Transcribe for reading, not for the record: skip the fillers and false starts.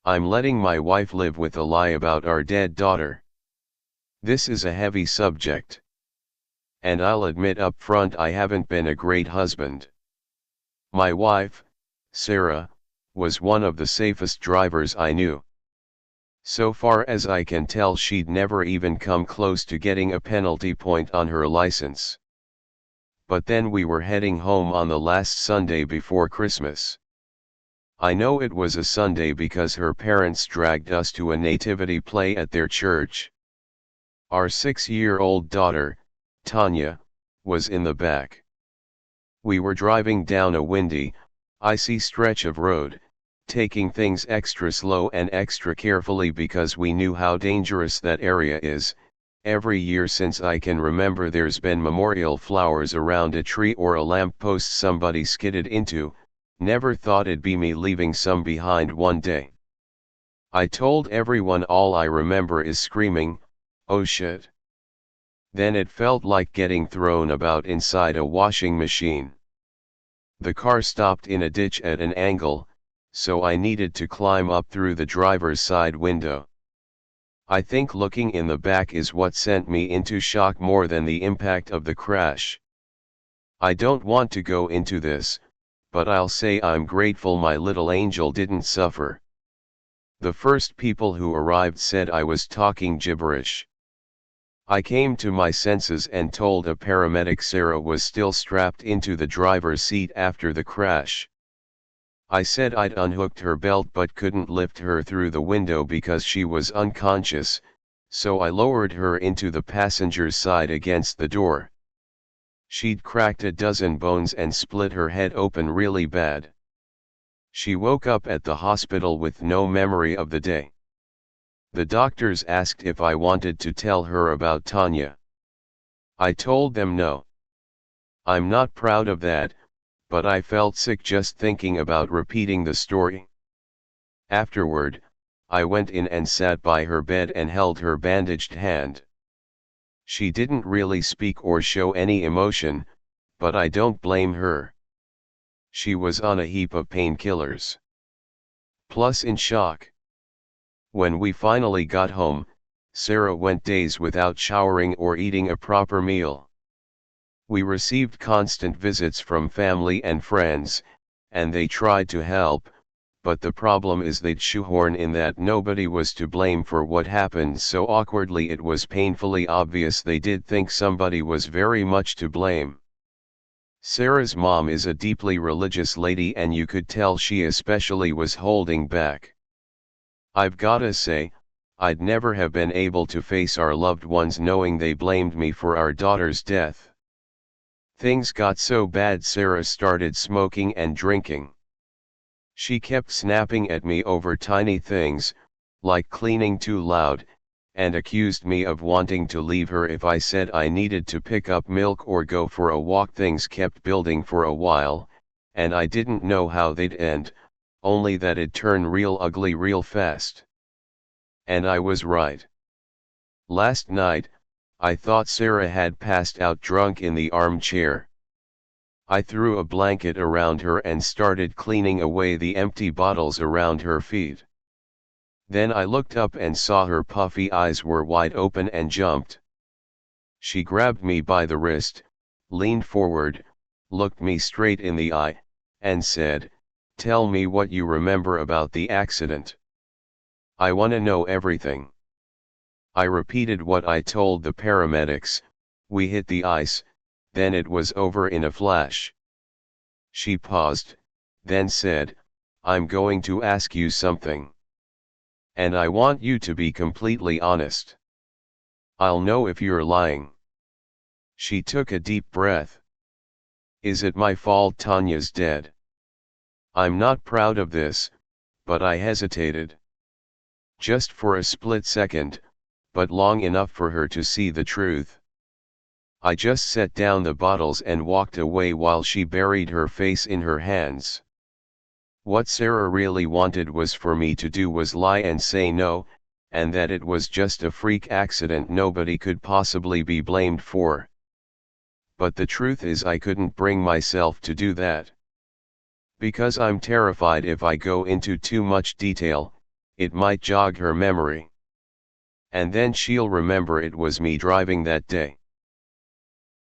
I'm letting my wife live with a lie about our dead daughter. This is a heavy subject. And I'll admit up front I haven't been a great husband. My wife, Sarah, was one of the safest drivers I knew. So far as I can tell, she'd never even come close to getting a penalty point on her license. But then we were heading home on the last Sunday before Christmas. I know it was a Sunday because her parents dragged us to a nativity play at their church. Our 6-year-old daughter, Tanya, was in the back. We were driving down a windy, icy stretch of road, taking things extra slow and extra carefully because we knew how dangerous that area is. Every year since I can remember there's been memorial flowers around a tree or a lamppost somebody skidded into. Never thought it'd be me leaving some behind one day. I told everyone all I remember is screaming, "Oh shit." Then it felt like getting thrown about inside a washing machine. The car stopped in a ditch at an angle, so I needed to climb up through the driver's side window. I think looking in the back is what sent me into shock more than the impact of the crash. I don't want to go into this, but I'll say I'm grateful my little angel didn't suffer. The first people who arrived said I was talking gibberish. I came to my senses and told a paramedic Sarah was still strapped into the driver's seat after the crash. I said I'd unhooked her belt but couldn't lift her through the window because she was unconscious, so I lowered her into the passenger's side against the door. She'd cracked a dozen bones and split her head open really bad. She woke up at the hospital with no memory of the day. The doctors asked if I wanted to tell her about Tanya. I told them no. I'm not proud of that, but I felt sick just thinking about repeating the story. Afterward, I went in and sat by her bed and held her bandaged hand. She didn't really speak or show any emotion, but I don't blame her. She was on a heap of painkillers. Plus in shock. When we finally got home, Sarah went days without showering or eating a proper meal. We received constant visits from family and friends, and they tried to help, but the problem is they'd shoehorn in that nobody was to blame for what happened so awkwardly it was painfully obvious they did think somebody was very much to blame. Sarah's mom is a deeply religious lady and you could tell she especially was holding back. I've gotta say, I'd never have been able to face our loved ones knowing they blamed me for our daughter's death. Things got so bad Sarah started smoking and drinking. She kept snapping at me over tiny things, like cleaning too loud, and accused me of wanting to leave her if I said I needed to pick up milk or go for a walk. Things kept building for a while, and I didn't know how they'd end, only that it'd turn real ugly real fast. And I was right. Last night, I thought Sarah had passed out drunk in the armchair. I threw a blanket around her and started cleaning away the empty bottles around her feet. Then I looked up and saw her puffy eyes were wide open and jumped. She grabbed me by the wrist, leaned forward, looked me straight in the eye, and said, "Tell me what you remember about the accident. I wanna know everything." I repeated what I told the paramedics. We hit the ice, then it was over in a flash. She paused, then said, "I'm going to ask you something. And I want you to be completely honest. I'll know if you're lying." She took a deep breath. "Is it my fault Tanya's dead?" I'm not proud of this, but I hesitated. Just for a split second, but long enough for her to see the truth. I just set down the bottles and walked away while she buried her face in her hands. What Sarah really wanted was for me to do was lie and say no, and that it was just a freak accident nobody could possibly be blamed for. But the truth is I couldn't bring myself to do that. Because I'm terrified if I go into too much detail, it might jog her memory. And then she'll remember it was me driving that day.